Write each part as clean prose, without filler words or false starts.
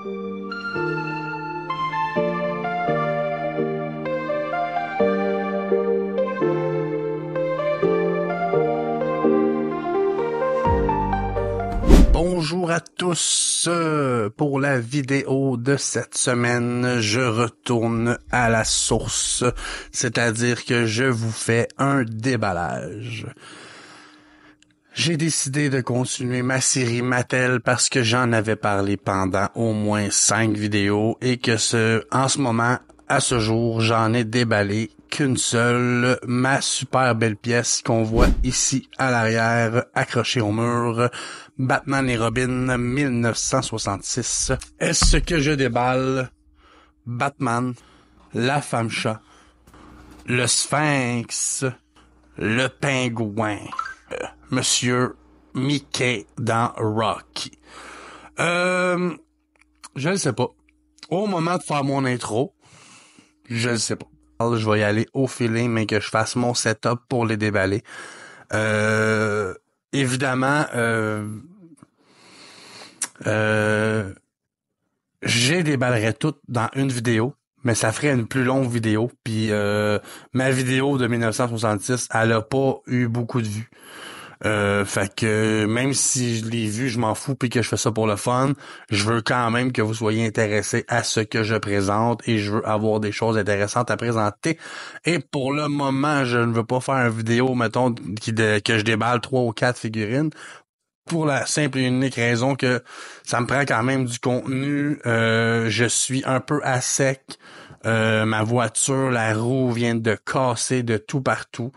Bonjour à tous. Pour la vidéo de cette semaine, je retourne à la source, c'est-à-dire que je vous fais un déballage. J'ai décidé de continuer ma série Mattel parce que j'en avais parlé pendant au moins 5 vidéos et que en ce moment, à ce jour, j'en ai déballé qu'une seule, ma super belle pièce qu'on voit ici à l'arrière, accrochée au mur, Batman et Robin 1966. Est-ce que je déballe Batman, la femme-chat, le Sphinx, le pingouin, Monsieur Mickey dans Rocky? Je ne sais pas. Au moment de faire mon intro, je ne sais pas. Je vais y aller au feeling, mais que je fasse mon setup pour les déballer. Évidemment, j'ai déballerai toutes dans une vidéo, mais ça ferait une plus longue vidéo. Puis ma vidéo de 1966, elle a pas eu beaucoup de vues. Fait que même si je l'ai vu, je m'en fous puis que je fais ça pour le fun, je veux quand même que vous soyez intéressés à ce que je présente et je veux avoir des choses intéressantes à présenter. Et pour le moment, je ne veux pas faire une vidéo, mettons, que je déballe 3 ou 4 figurines. Pour la simple et unique raison que ça me prend quand même du contenu. Je suis un peu à sec. Ma voiture, la roue vient de casser de tout partout.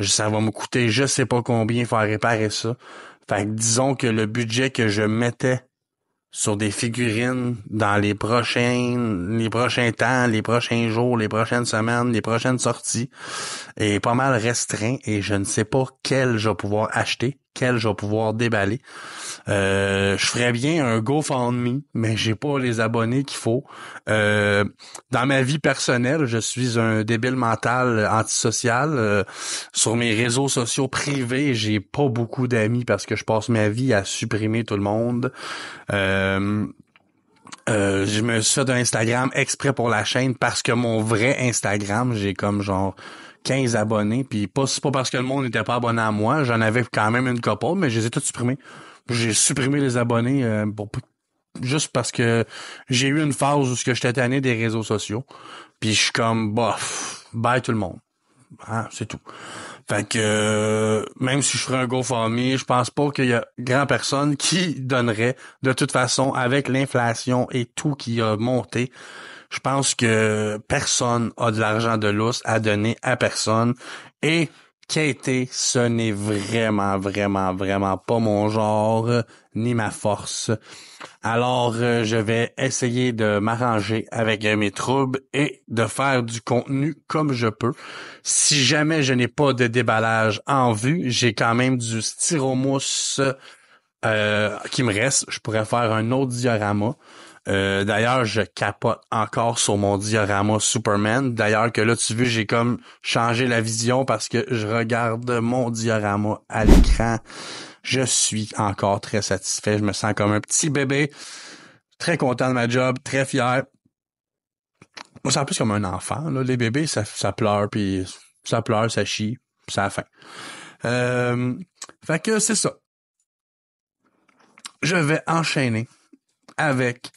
Ça va me coûter je sais pas combien faire réparer ça. Fait que disons que le budget que je mettais sur des figurines dans les prochains temps, les prochains jours, les prochaines semaines, les prochaines sorties est pas mal restreint et je ne sais pas quel je vais pouvoir acheter, quel je vais pouvoir déballer. Je ferais bien un GoFundMe, mais j'ai pas les abonnés qu'il faut. Dans ma vie personnelle, je suis un débile mental antisocial. Sur mes réseaux sociaux privés, j'ai pas beaucoup d'amis parce que je passe ma vie à supprimer tout le monde. Je me suis fait un Instagram exprès pour la chaîne parce que mon vrai Instagram, j'ai comme genre 15 abonnés, puis c'est pas parce que le monde n'était pas abonné à moi, j'en avais quand même une couple, mais je les ai tous supprimés. J'ai supprimé les abonnés juste parce que j'ai eu une phase où j'étais tanné des réseaux sociaux, puis je suis comme bof, bye tout le monde. Hein, c'est tout. Fait que même si je ferais un GoFundMe, je pense pas qu'il y a grand personne qui donnerait. De toute façon, avec l'inflation et tout qui a monté, je pense que personne a de l'argent de lousse à donner à personne. Et quêter, ce n'est vraiment, vraiment, vraiment pas mon genre ni ma force. Alors, je vais essayer de m'arranger avec mes troubles et de faire du contenu comme je peux. Si jamais je n'ai pas de déballage en vue, j'ai quand même du styromousse qui me reste. Je pourrais faire un autre diorama. D'ailleurs, je capote encore sur mon diorama Superman. D'ailleurs, que là, tu vois, j'ai comme changé la vision parce que je regarde mon diorama à l'écran. Je suis encore très satisfait. Je me sens comme un petit bébé. Très content de ma job, très fier. Moi, c'est un peu comme un enfant, là. Les bébés, ça pleure, puis ça pleure, ça chie, puis ça a faim. Fait que c'est ça. Je vais enchaîner avec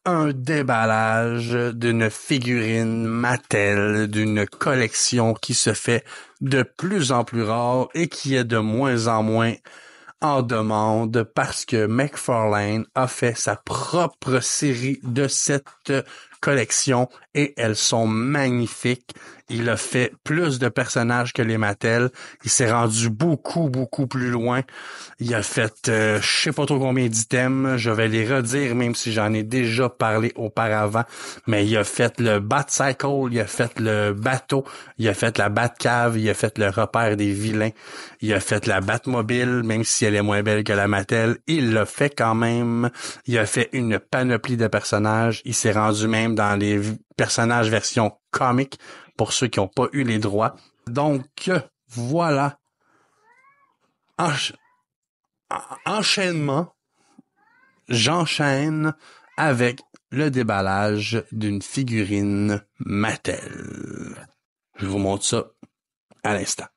un déballage d'une figurine Mattel, d'une collection qui se fait de plus en plus rare et qui est de moins en moins en demande parce que McFarlane a fait sa propre série de cette collection et elles sont magnifiques. Il a fait plus de personnages que les Mattel. Il s'est rendu beaucoup, beaucoup plus loin. Il a fait je sais pas trop combien d'items. Je vais les redire même si j'en ai déjà parlé auparavant. Mais il a fait le Batcycle, il a fait le bateau, il a fait la Batcave, il a fait le repère des vilains, il a fait la Batmobile, même si elle est moins belle que la Mattel. Il l'a fait quand même. Il a fait une panoplie de personnages. Il s'est rendu même dans les personnages version comique pour ceux qui n'ont pas eu les droits. Donc, voilà. Enchaînement. J'enchaîne avec le déballage d'une figurine Mattel. Je vous montre ça à l'instant.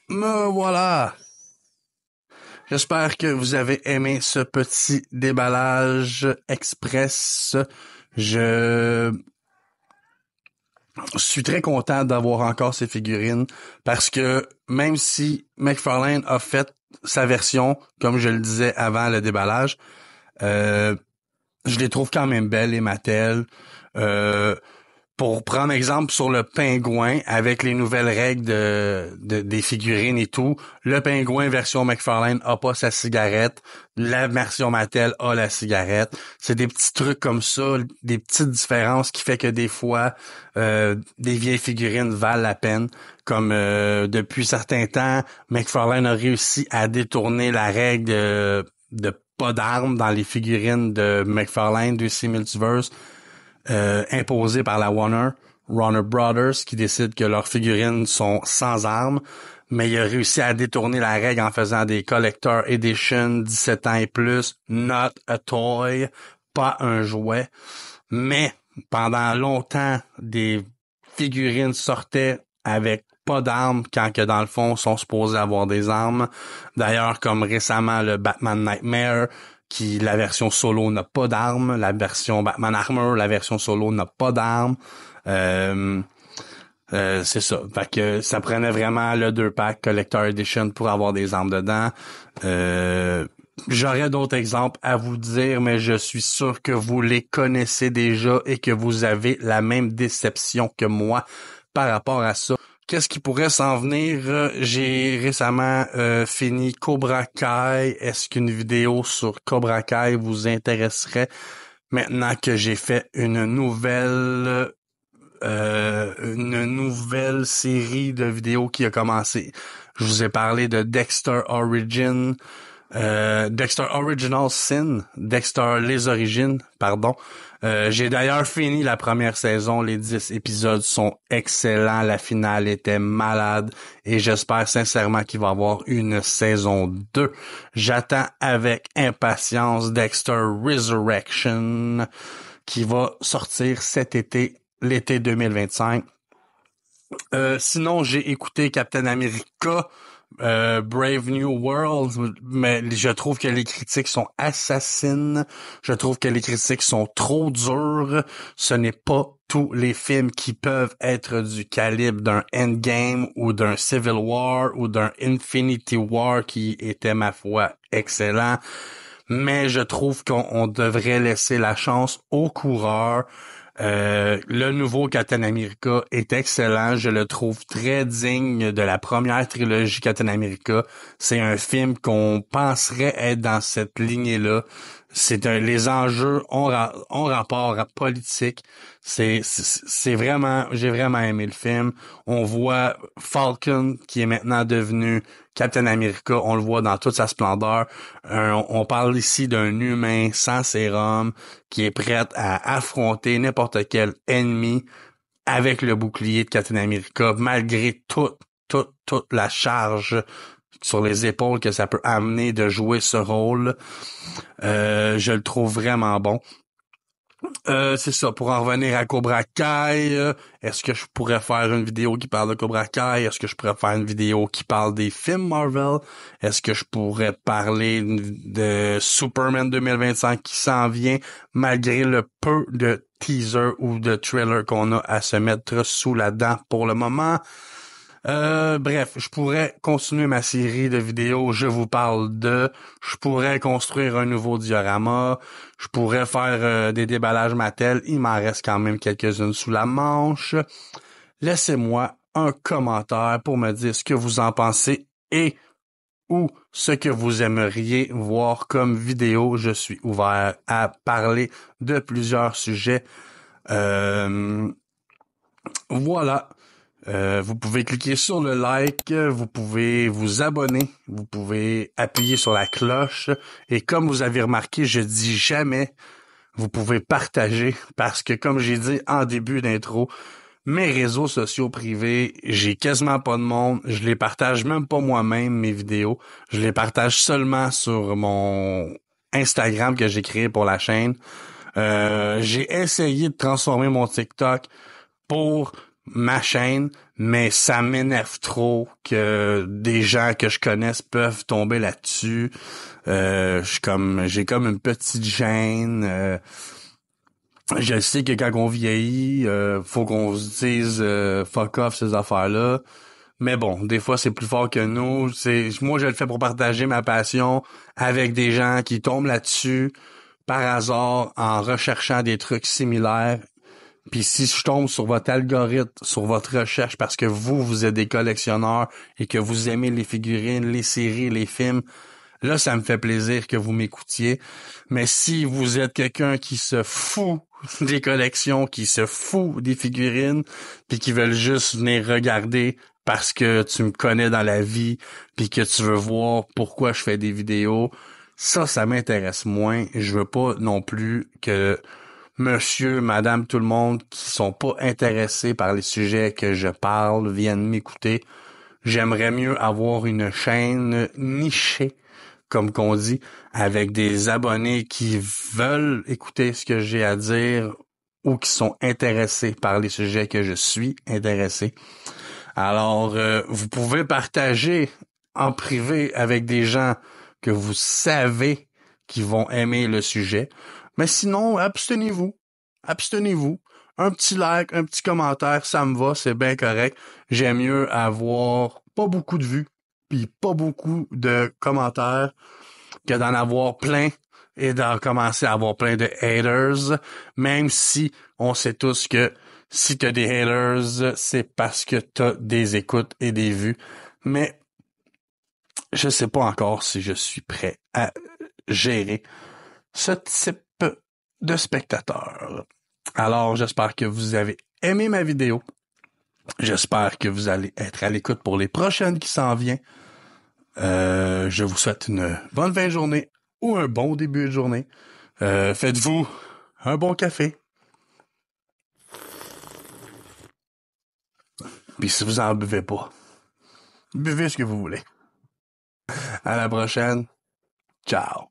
Me voilà. J'espère que vous avez aimé ce petit déballage express. Je suis très content d'avoir encore ces figurines parce que même si McFarlane a fait sa version, comme je le disais avant le déballage, je les trouve quand même belles, les Mattel. Pour prendre exemple sur le pingouin, avec les nouvelles règles des figurines et tout, le pingouin version McFarlane a pas sa cigarette, la version Mattel a la cigarette. C'est des petits trucs comme ça, des petites différences qui fait que des fois, des vieilles figurines valent la peine. Comme depuis certains temps, McFarlane a réussi à détourner la règle de pas d'armes dans les figurines de McFarlane, DC Multiverse, imposé par la Warner Brothers, qui décide que leurs figurines sont sans armes, mais il a réussi à détourner la règle en faisant des Collector Edition 17 ans et plus, not a toy, pas un jouet. Mais pendant longtemps, des figurines sortaient avec pas d'armes quand que dans le fond sont supposés avoir des armes. D'ailleurs, comme récemment le Batman Nightmare, qui la version solo n'a pas d'armes, la version Batman Armor, la version solo n'a pas d'armes. C'est ça. Fait que ça prenait vraiment le 2-pack Collector Edition pour avoir des armes dedans. J'aurais d'autres exemples à vous dire, mais je suis sûr que vous les connaissez déjà et que vous avez la même déception que moi par rapport à ça. Qu'est-ce qui pourrait s'en venir? J'ai récemment fini Cobra Kai. Est-ce qu'une vidéo sur Cobra Kai vous intéresserait maintenant que j'ai fait une nouvelle série de vidéos qui a commencé? Je vous ai parlé de Dexter Origin, Dexter Original Sin, Dexter Les Origines, pardon. J'ai d'ailleurs fini la première saison, les 10 épisodes sont excellents, la finale était malade et j'espère sincèrement qu'il va y avoir une saison 2. J'attends avec impatience Dexter Resurrection qui va sortir cet été, l'été 2025. Sinon, j'ai écouté Captain America, Brave New World, mais je trouve que les critiques sont assassines. Je trouve que les critiques sont trop dures. Ce n'est pas tous les films qui peuvent être du calibre d'un Endgame ou d'un Civil War ou d'un Infinity War qui était, ma foi, excellent. Mais je trouve qu'on devrait laisser la chance aux coureurs. Le nouveau Captain America est excellent. Je le trouve très digne de la première trilogie Captain America. C'est un film qu'on penserait être dans cette lignée-là. Les enjeux ont rapport à politique. C'est vraiment, j'ai vraiment aimé le film. On voit Falcon qui est maintenant devenu Captain America. On le voit dans toute sa splendeur. On parle ici d'un humain sans sérum qui est prêt à affronter n'importe quel ennemi avec le bouclier de Captain America, malgré toute la charge sur les épaules que ça peut amener de jouer ce rôle. Je le trouve vraiment bon. C'est ça, pour en revenir à Cobra Kai, est-ce que je pourrais faire une vidéo qui parle de Cobra Kai? Est-ce que je pourrais faire une vidéo qui parle des films Marvel? Est-ce que je pourrais parler de Superman 2025 qui s'en vient, malgré le peu de teaser ou de trailer qu'on a à se mettre sous la dent pour le moment? Bref, je pourrais continuer ma série de vidéos. Je pourrais construire un nouveau diorama. Je pourrais faire des déballages Mattel. Il m'en reste quand même quelques-unes sous la manche. Laissez-moi un commentaire pour me dire ce que vous en pensez et ou ce que vous aimeriez voir comme vidéo. Je suis ouvert à parler de plusieurs sujets. Voilà. Vous pouvez cliquer sur le like, vous pouvez vous abonner, vous pouvez appuyer sur la cloche et comme vous avez remarqué, je dis jamais vous pouvez partager parce que comme j'ai dit en début d'intro, mes réseaux sociaux privés, j'ai quasiment pas de monde, je les partage même pas moi-même mes vidéos, je les partage seulement sur mon Instagram que j'ai créé pour la chaîne. J'ai essayé de transformer mon TikTok pour ma chaîne, mais ça m'énerve trop que des gens que je connaisse peuvent tomber là-dessus. J'ai comme une petite gêne. Je sais que quand on vieillit, faut qu'on se dise fuck off ces affaires-là. Mais bon, des fois c'est plus fort que nous. Moi je le fais pour partager ma passion avec des gens qui tombent là-dessus par hasard en recherchant des trucs similaires. Puis si je tombe sur votre algorithme, sur votre recherche, parce que vous êtes des collectionneurs et que vous aimez les figurines, les séries, les films, là, ça me fait plaisir que vous m'écoutiez. Mais si vous êtes quelqu'un qui se fout des collections, qui se fout des figurines, puis qui veulent juste venir regarder parce que tu me connais dans la vie, puis que tu veux voir pourquoi je fais des vidéos, ça m'intéresse moins. Je veux pas non plus que monsieur, madame, tout le monde qui sont pas intéressés par les sujets que je parle viennent m'écouter. J'aimerais mieux avoir une chaîne nichée, comme qu'on dit, avec des abonnés qui veulent écouter ce que j'ai à dire ou qui sont intéressés par les sujets que je suis intéressé. Alors, vous pouvez partager en privé avec des gens que vous savez qui vont aimer le sujet. Mais sinon, abstenez-vous. Abstenez-vous. Un petit like, un petit commentaire, ça me va, c'est bien correct. J'aime mieux avoir pas beaucoup de vues puis pas beaucoup de commentaires que d'en avoir plein et d'en commencer à avoir plein de haters, même si on sait tous que si t'as des haters, c'est parce que t'as des écoutes et des vues. Mais je sais pas encore si je suis prêt à gérer ce type de spectateurs. Alors, j'espère que vous avez aimé ma vidéo. J'espère que vous allez être à l'écoute pour les prochaines qui s'en viennent. Je vous souhaite une bonne fin de journée ou un bon début de journée. Faites-vous un bon café. Puis si vous en buvez pas, buvez ce que vous voulez. À la prochaine. Ciao.